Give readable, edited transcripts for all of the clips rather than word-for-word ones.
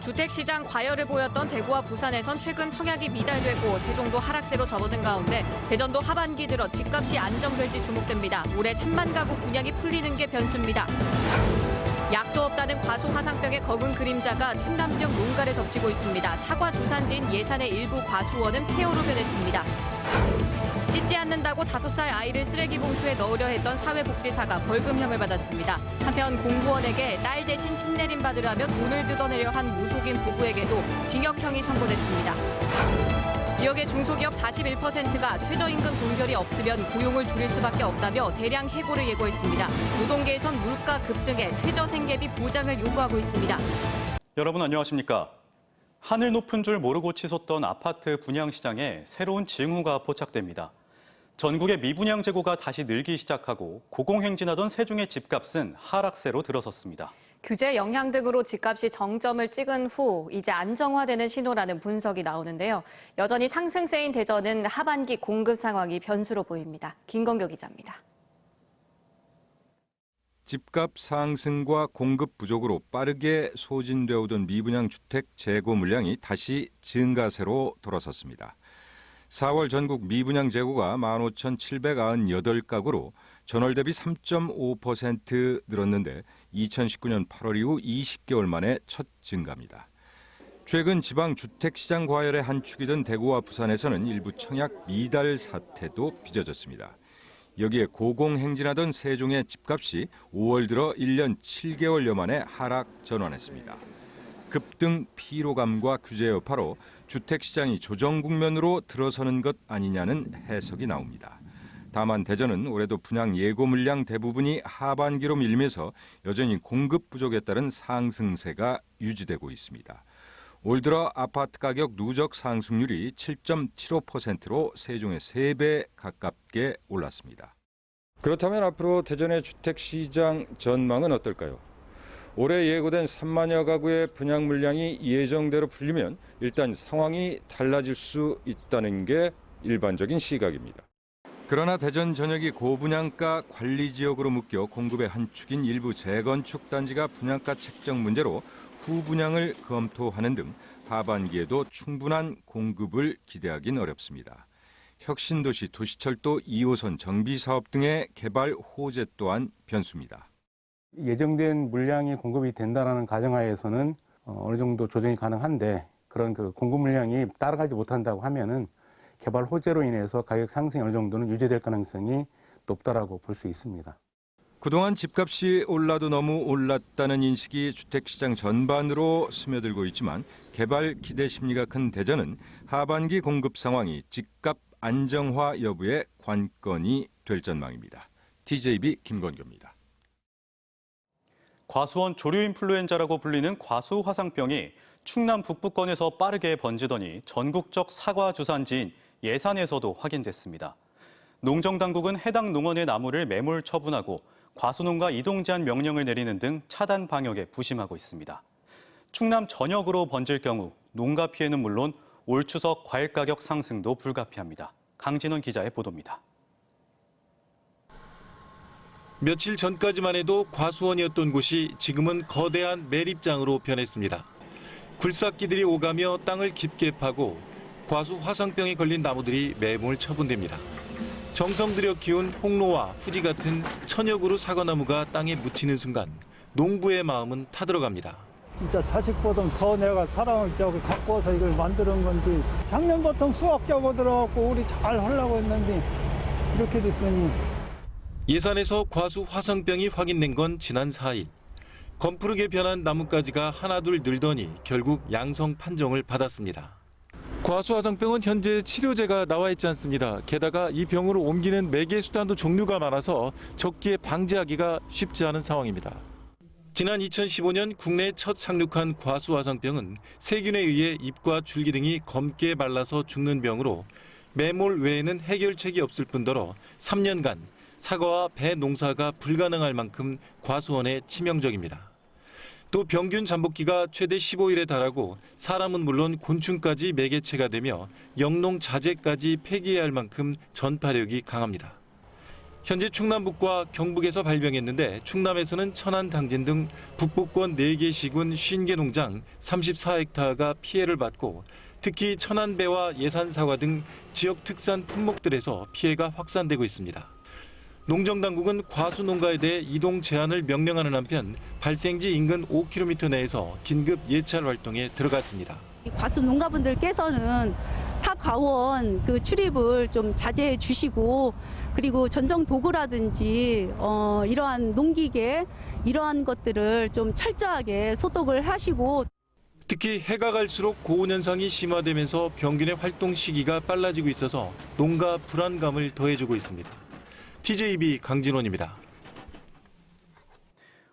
주택시장 과열을 보였던 대구와 부산에선 최근 청약이 미달되고 세종도 하락세로 접어든 가운데 대전도 하반기 들어 집값이 안정될지 주목됩니다. 올해 3만 가구 분양이 풀리는 게 변수입니다. 약도 없다는 과수 화상병의 검은 그림자가 충남 지역 농가를 덮치고 있습니다. 사과 주산지인 예산의 일부 과수원은 폐허로 변했습니다. 씻지 않는다고 5살 아이를 쓰레기 봉투에 넣으려 했던 사회복지사가 벌금형을 받았습니다. 한편 공무원에게 딸 대신 신내림 받으라며 돈을 뜯어내려 한 무속인 부부에게도 징역형이 선고됐습니다. 지역의 중소기업 41%가 최저임금 동결이 없으면 고용을 줄일 수밖에 없다며 대량 해고를 예고했습니다. 노동계에선 물가 급등에 최저생계비 보장을 요구하고 있습니다. 여러분 안녕하십니까? 하늘 높은 줄 모르고 치솟던 아파트 분양 시장에 새로운 징후가 포착됩니다. 전국의 미분양 재고가 다시 늘기 시작하고 고공행진하던 세종의 집값은 하락세로 들어섰습니다. 규제 영향 등으로 집값이 정점을 찍은 후 이제 안정화되는 신호라는 분석이 나오는데요. 여전히 상승세인 대전은 하반기 공급 상황이 변수로 보입니다. 김건교 기자입니다. 집값 상승과 공급 부족으로 빠르게 소진되어 오던 미분양 주택 재고 물량이 다시 증가세로 돌아섰습니다. 4월 전국 미분양 재고가 15,798가구로 전월 대비 3.5% 늘었는데 2019년 8월 이후 20개월 만에 첫 증가입니다. 최근 지방 주택시장 과열의 한 축이던 대구와 부산에서는 일부 청약 미달 사태도 빚어졌습니다. 여기에 고공행진하던 세종의 집값이 5월 들어 1년 7개월여 만에 하락 전환했습니다. 급등 피로감과 규제 여파로 주택시장이 조정 국면으로 들어서는 것 아니냐는 해석이 나옵니다. 다만 대전은 올해도 분양 예고 물량 대부분이 하반기로 밀리면서 여전히 공급 부족에 따른 상승세가 유지되고 있습니다. 올 들어 아파트 가격 누적 상승률이 7.75%로 세종의 3배 가깝게 올랐습니다. 그렇다면 앞으로 대전의 주택시장 전망은 어떨까요? 올해 예고된 3만여 가구의 분양 물량이 예정대로 풀리면 일단 상황이 달라질 수 있다는 게 일반적인 시각입니다. 그러나 대전 전역이 고분양가 관리 지역으로 묶여 공급의 한 축인 일부 재건축 단지가 분양가 책정 문제로 후분양을 검토하는 등 하반기에도 충분한 공급을 기대하긴 어렵습니다. 혁신도시, 도시철도 2호선 정비사업 등의 개발 호재 또한 변수입니다. 예정된 물량이 공급이 된다는 가정하에서는 어느 정도 조정이 가능한데 그런 공급 물량이 따라가지 못한다고 하면은 개발 호재로 인해서 가격 상승이 어느 정도는 유지될 가능성이 높다라고 볼 수 있습니다. 그동안 집값이 올라도 너무 올랐다는 인식이 주택시장 전반으로 스며들고 있지만 개발 기대 심리가 큰 대전은 하반기 공급 상황이 집값 안정화 여부의 관건이 될 전망입니다. TJB 김건교입니다. 과수원 조류 인플루엔자라고 불리는 과수 화상병이 충남 북부권에서 빠르게 번지더니 전국적 사과 주산지인 예산에서도 확인됐습니다. 농정당국은 해당 농원의 나무를 매몰 처분하고 과수농가 이동 제한 명령을 내리는 등 차단 방역에 부심하고 있습니다. 충남 전역으로 번질 경우 농가 피해는 물론 올 추석 과일 가격 상승도 불가피합니다. 강진원 기자의 보도입니다. 며칠 전까지만 해도 과수원이었던 곳이 지금은 거대한 매립장으로 변했습니다. 굴삭기들이 오가며 땅을 깊게 파고 과수 화상병에 걸린 나무들이 매몰 처분됩니다. 정성 들여 키운 홍로와 후지 같은 천여 그루 사과나무가 땅에 묻히는 순간 농부의 마음은 타들어갑니다. 진짜 자식보다 더 내가 사랑을 갖고 와서 이걸 만드는 건지 작년부터 수학 적어 들어갖고 우리 잘 하려고 했는데 이렇게 됐으니. 예산에서 과수 화상병이 확인된 건 지난 4일. 검푸르게 변한 나뭇가지가 하나둘 늘더니 결국 양성 판정을 받았습니다. 과수 화상병은 현재 치료제가 나와 있지 않습니다. 게다가 이 병으로 옮기는 매개 수단도 종류가 많아서 적기에 방지하기가 쉽지 않은 상황입니다. 지난 2015년 국내에 첫 상륙한 과수 화상병은 세균에 의해 잎과 줄기 등이 검게 말라서 죽는 병으로 매몰 외에는 해결책이 없을 뿐더러 3년간 사과와 배 농사가 불가능할 만큼 과수원에 치명적입니다. 또 병균 잠복기가 최대 15일에 달하고 사람은 물론 곤충까지 매개체가 되며 영농 자재까지 폐기해야 할 만큼 전파력이 강합니다. 현재 충남북과 경북에서 발병했는데 충남에서는 천안, 당진 등 북부권 4개 시군 50개 농장 34헥타가 피해를 받고 특히 천안배와 예산사과 등 지역 특산 품목들에서 피해가 확산되고 있습니다. 농정당국은 과수 농가에 대해 이동 제한을 명령하는 한편 발생지 인근 5km 내에서 긴급 예찰 활동에 들어갔습니다. 과수 농가분들께서는 타 과원 출입을 좀 자제해 주시고 그리고 전정 도구라든지 이러한 농기계 이러한 것들을 좀 철저하게 소독을 하시고 특히 해가 갈수록 고온 현상이 심화되면서 병균의 활동 시기가 빨라지고 있어서 농가 불안감을 더해주고 있습니다. TJB 강진원입니다.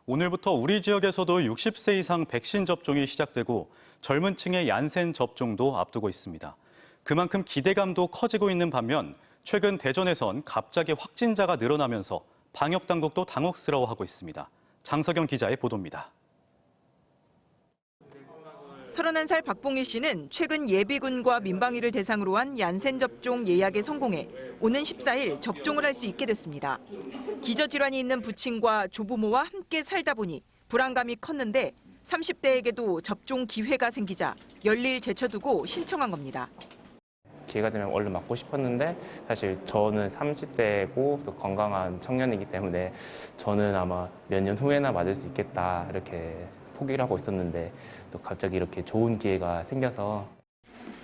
오늘부터 우리 지역에서도 60세 이상 백신 접종이 시작되고 젊은 층의 얀센 접종도 앞두고 있습니다. 그만큼 기대감도 커지고 있는 반면 최근 대전에선 갑자기 확진자가 늘어나면서 방역당국도 당혹스러워하고 있습니다. 장석영 기자의 보도입니다. 31살 박봉일 씨는 최근 예비군과 민방위를 대상으로 한 얀센 접종 예약에 성공해 오는 14일 접종을 할 수 있게 됐습니다. 기저질환이 있는 부친과 조부모와 함께 살다 보니 불안감이 컸는데 30대에게도 접종 기회가 생기자 열일 제쳐두고 신청한 겁니다. 기회가 되면 얼른 맞고 싶었는데 사실 저는 30대고 또 건강한 청년이기 때문에 저는 아마 몇 년 후에나 맞을 수 있겠다 이렇게 포기를 하고 있었는데 또 갑자기 이렇게 좋은 기회가 생겨서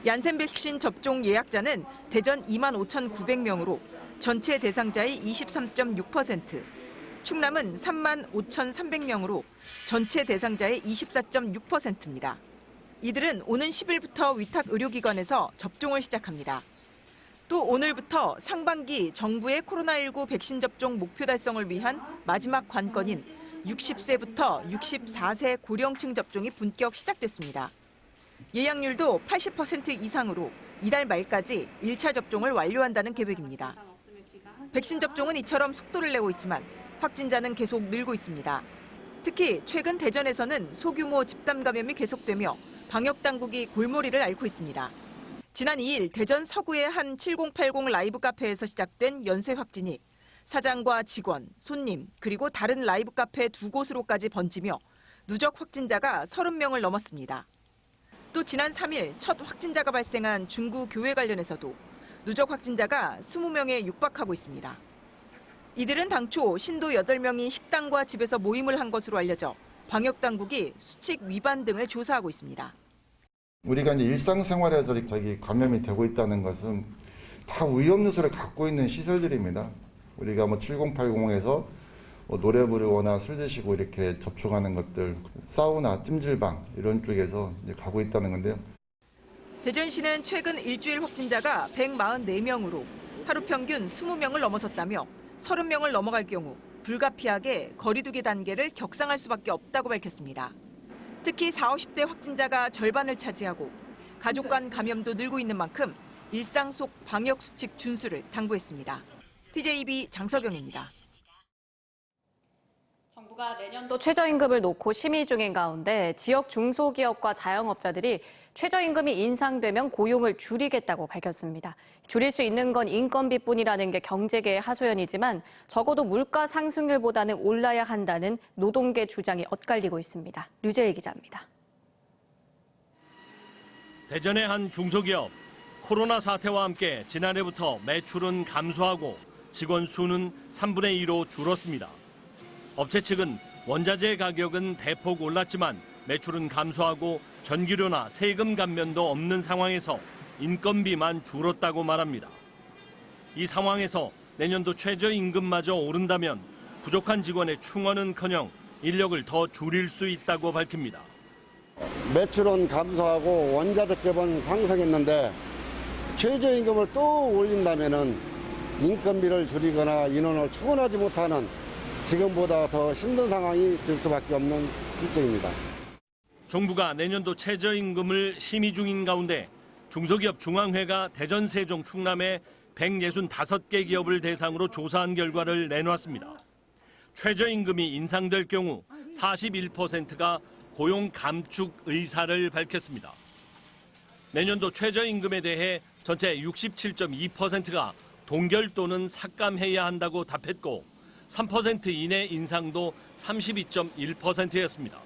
얀센 백신 접종 예약자는 대전 25,900명으로 전체 대상자의 23.6%, 충남은 35,300명으로 전체 대상자의 24.6%입니다. 이들은 오는 10일부터 위탁 의료기관에서 접종을 시작합니다. 또 오늘부터 상반기 정부의 코로나19 백신 접종 목표 달성을 위한 마지막 관건인 60세부터 64세 고령층 접종이 본격 시작됐습니다. 예약률도 80% 이상으로 이달 말까지 1차 접종을 완료한다는 계획입니다. 백신 접종은 이처럼 속도를 내고 있지만 확진자는 계속 늘고 있습니다. 특히 최근 대전에서는 소규모 집단 감염이 계속되며 방역당국이 골머리를 앓고 있습니다. 지난 2일 대전 서구의 한 7080 라이브 카페에서 시작된 연쇄 확진이 사장과 직원, 손님, 그리고 다른 라이브 카페 2곳으로까지 번지며 누적 확진자가 30명을 넘었습니다. 또 지난 3일 첫 확진자가 발생한 중구 교회 관련해서도 누적 확진자가 20명에 육박하고 있습니다. 이들은 당초 신도 8명이 식당과 집에서 모임을 한 것으로 알려져 방역당국이 수칙 위반 등을 조사하고 있습니다. 우리가 이제 일상생활에서 감염이 되고 있다는 것은 다 위험 요소를 갖고 있는 시설들입니다. 우리가 7080에서 노래 부르거나 술 드시고 이렇게 접촉하는 것들, 사우나, 찜질방 이런 쪽에서 이제 가고 있다는 건데요. 대전시는 최근 일주일 확진자가 144명으로 하루 평균 20명을 넘어섰다며 30명을 넘어갈 경우 불가피하게 거리두기 단계를 격상할 수밖에 없다고 밝혔습니다. 특히 40, 50대 확진자가 절반을 차지하고 가족 간 감염도 늘고 있는 만큼 일상 속 방역 수칙 준수를 당부했습니다. TJB 장석영입니다. 정부가 내년도 최저임금을 놓고 심의 중인 가운데 지역 중소기업과 자영업자들이 최저임금이 인상되면 고용을 줄이겠다고 밝혔습니다. 줄일 수 있는 건 인건비뿐이라는 게 경제계의 하소연이지만 적어도 물가 상승률보다는 올라야 한다는 노동계 주장이 엇갈리고 있습니다. 류재일 기자입니다. 대전의 한 중소기업. 코로나 사태와 함께 지난해부터 매출은 감소하고 직원 수는 3분의 2로 줄었습니다. 업체 측은 원자재 가격은 대폭 올랐지만 매출은 감소하고 전기료나 세금 감면도 없는 상황에서 인건비만 줄었다고 말합니다. 이 상황에서 내년도 최저임금마저 오른다면 부족한 직원의 충원은커녕 인력을 더 줄일 수 있다고 밝힙니다. 매출은 감소하고 원자재 값은 상승했는데 최저임금을 또 올린다면은 인건비를 줄이거나 인원을 충원하지 못하는 지금보다 더 힘든 상황이 될 수밖에 없는 실정입니다. 정부가 내년도 최저임금을 심의 중인 가운데 중소기업 중앙회가 대전, 세종, 충남의 165개 기업을 대상으로 조사한 결과를 내놓았습니다. 최저임금이 인상될 경우 41%가 고용 감축 의사를 밝혔습니다. 내년도 최저임금에 대해 전체 67.2%가 동결 또는 삭감해야 한다고 답했고 3% 이내 인상도 32.1%였습니다.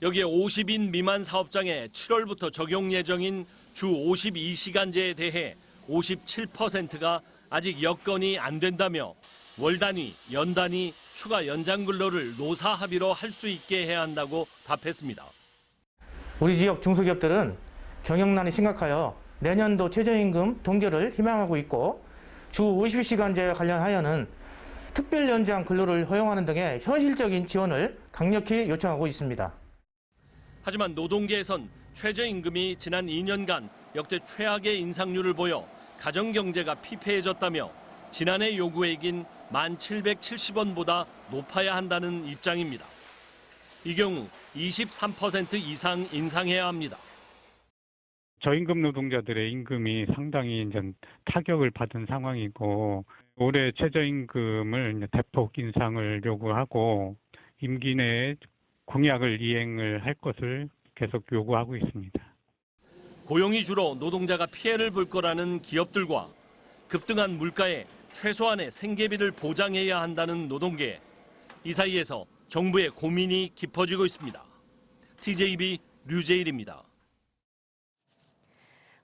여기에 50인 미만 사업장에 7월부터 적용 예정인 주 52시간제에 대해 57%가 아직 여건이 안 된다며 월 단위, 연 단위 추가 연장 근로를 노사 합의로 할 수 있게 해야 한다고 답했습니다. 우리 지역 중소기업들은 경영난이 심각하여 내년도 최저임금 동결을 희망하고 있고 주 52시간제와 관련하여는 특별 연장 근로를 허용하는 등의 현실적인 지원을 강력히 요청하고 있습니다. 하지만 노동계에선 최저임금이 지난 2년간 역대 최악의 인상률을 보여 가정경제가 피폐해졌다며 지난해 요구액인 1,770원보다 높아야 한다는 입장입니다. 이 경우 23% 이상 인상해야 합니다. 저임금 노동자들의 임금이 상당히 이제 타격을 받은 상황이고 올해 최저임금을 대폭 인상을 요구하고 임기 내에 공약을 이행을 할 것을 계속 요구하고 있습니다. 고용이 줄어 노동자가 피해를 볼 거라는 기업들과 급등한 물가에 최소한의 생계비를 보장해야 한다는 노동계. 이 사이에서 정부의 고민이 깊어지고 있습니다. TJB 류재일입니다.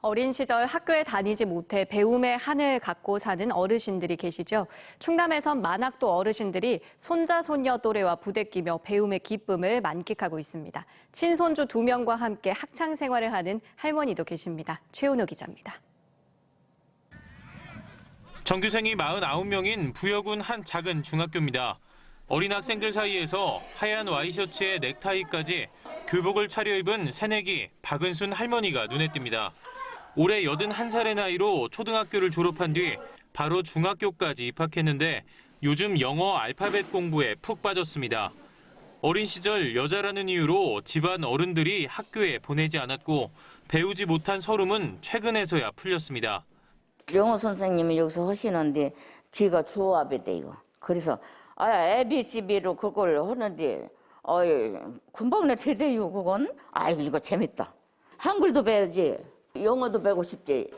어린 시절 학교에 다니지 못해 배움의 한을 갖고 사는 어르신들이 계시죠. 충남에선 만학도 어르신들이 손자, 손녀 또래와 부대끼며 배움의 기쁨을 만끽하고 있습니다. 친손주 2명과 함께 학창 생활을 하는 할머니도 계십니다. 최은호 기자입니다. 전교생이 49명인 부여군 한 작은 중학교입니다. 어린 학생들 사이에서 하얀 와이셔츠에 넥타이까지 교복을 차려입은 새내기 박은순 할머니가 눈에 띕니다. 올해 81살의 나이로 초등학교를 졸업한 뒤 바로 중학교까지 입학했는데 요즘 영어 알파벳 공부에 푹 빠졌습니다. 어린 시절 여자라는 이유로 집안 어른들이 학교에 보내지 않았고 배우지 못한 서름은 최근에서야 풀렸습니다. 영어 선생님이 여기서 하시는데 지가 조합이 돼요. 그래서 ABCB로 그걸 하는데 금방 내 되대요 그건. 이거 재밌다. 한글도 배워야지. 영어도 배우고 싶지.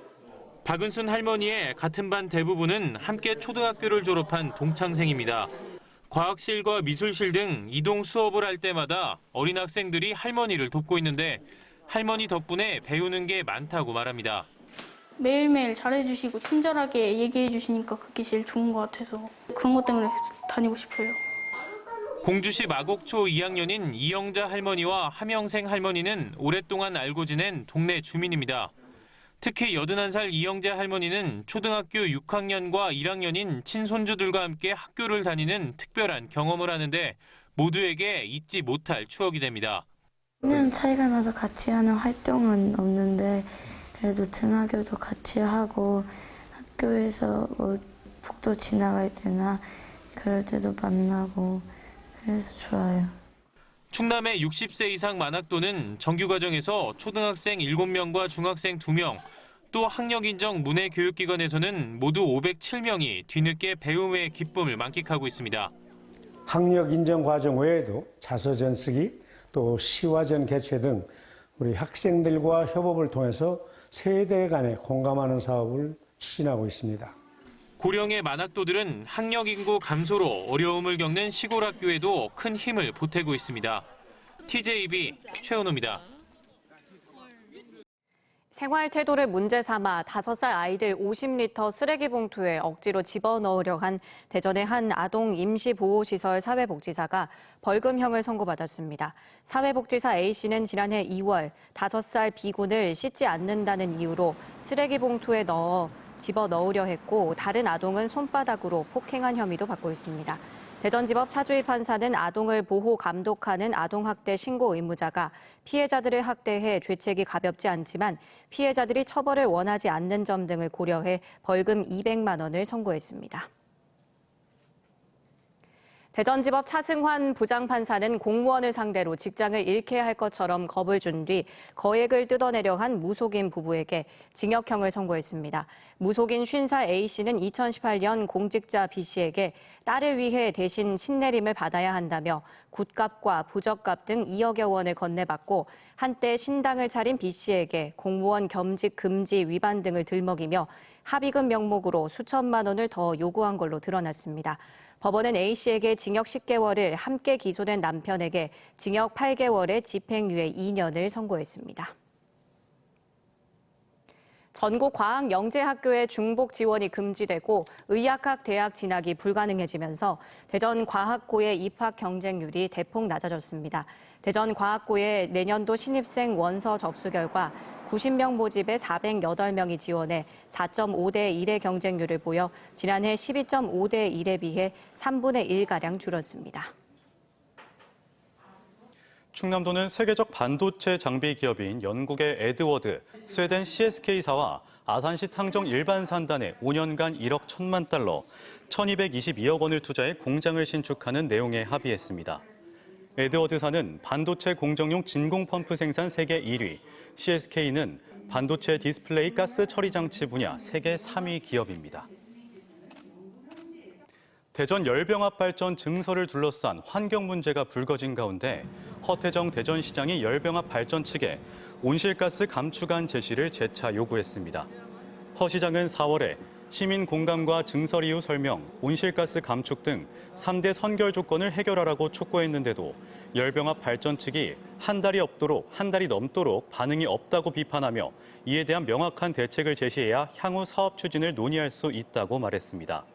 박은순 할머니의 같은 반 대부분은 함께 초등학교를 졸업한 동창생입니다. 과학실과 미술실 등 이동 수업을 할 때마다 어린 학생들이 할머니를 돕고 있는데 할머니 덕분에 배우는 게 많다고 말합니다. 매일매일 잘해주시고 친절하게 얘기해주시니까 그게 제일 좋은 것 같아서 그런 것 때문에 다니고 싶어요. 공주시 마곡초 2학년인 이영자 할머니와 함영생 할머니는 오랫동안 알고 지낸 동네 주민입니다. 특히 81살 이영자 할머니는 초등학교 6학년과 1학년인 친손주들과 함께 학교를 다니는 특별한 경험을 하는데 모두에게 잊지 못할 추억이 됩니다. 1년 차이가 나서 같이 하는 활동은 없는데 그래도 등하교도 같이 하고 학교에서 복도 지나갈 때나 그럴 때도 만나고 그래서 좋아요. 충남의 60세 이상 만학도는 정규과정에서 초등학생 7명과 중학생 2명, 또 학력인정 문해교육기관에서는 모두 507명이 뒤늦게 배움의 기쁨을 만끽하고 있습니다. 학력 인정 과정 외에도 자서전 쓰기, 또 시화전 개최 등 우리 학생들과 협업을 통해서 세대 간에 공감하는 사업을 추진하고 있습니다. 고령의 만학도들은 학력 인구 감소로 어려움을 겪는 시골 학교에도 큰 힘을 보태고 있습니다. TJB 최은호입니다. 생활 태도를 문제 삼아 5살 아이들 50리터 쓰레기 봉투에 억지로 집어넣으려 한 대전의 한 아동 임시보호시설 사회복지사가 벌금형을 선고받았습니다. 사회복지사 A씨는 지난해 2월 5살 B군을 씻지 않는다는 이유로 쓰레기 봉투에 집어넣으려 했고 다른 아동은 손바닥으로 폭행한 혐의도 받고 있습니다. 대전지법 차주희 판사는 아동을 보호 감독하는 아동학대 신고 의무자가 피해자들을 학대해 죄책이 가볍지 않지만 피해자들이 처벌을 원하지 않는 점 등을 고려해 벌금 200만 원을 선고했습니다. 대전지법 차승환 부장판사는 공무원을 상대로 직장을 잃게 할 것처럼 겁을 준 뒤 거액을 뜯어내려 한 무속인 부부에게 징역형을 선고했습니다. 무속인 50살 A씨는 2018년 공직자 B씨에게 딸을 위해 대신 신내림을 받아야 한다며 굿값과 부적값 등 2억여 원을 건네받고 한때 신당을 차린 B씨에게 공무원 겸직 금지 위반 등을 들먹이며 합의금 명목으로 수천만 원을 더 요구한 걸로 드러났습니다. 법원은 A씨에게 징역 10개월을, 함께 기소된 남편에게 징역 8개월에 집행유예 2년을 선고했습니다. 전국 과학영재학교의 중복 지원이 금지되고 의학학 대학 진학이 불가능해지면서 대전과학고의 입학 경쟁률이 대폭 낮아졌습니다. 대전과학고의 내년도 신입생 원서 접수 결과 90명 모집에 408명이 지원해 4.5대 1의 경쟁률을 보여 지난해 12.5대 1에 비해 3분의 1가량 줄었습니다. 충남도는 세계적 반도체 장비 기업인 영국의 에드워드, 스웨덴 CSK사와 아산시 탕정 일반 산단에 5년간 1억 1천만 달러, 1,222억 원을 투자해 공장을 신축하는 내용에 합의했습니다. 에드워드사는 반도체 공정용 진공 펌프 생산 세계 1위, CSK는 반도체 디스플레이 가스 처리 장치 분야 세계 3위 기업입니다. 대전 열병합 발전 증서를 둘러싼 환경 문제가 불거진 가운데 허태정 대전시장이 열병합 발전 측에 온실가스 감축안 제시를 재차 요구했습니다. 허 시장은 4월에 시민 공감과 증설 이후 설명, 온실가스 감축 등 3대 선결 조건을 해결하라고 촉구했는데도 열병합 발전 측이 한 달이 넘도록 반응이 없다고 비판하며 이에 대한 명확한 대책을 제시해야 향후 사업 추진을 논의할 수 있다고 말했습니다.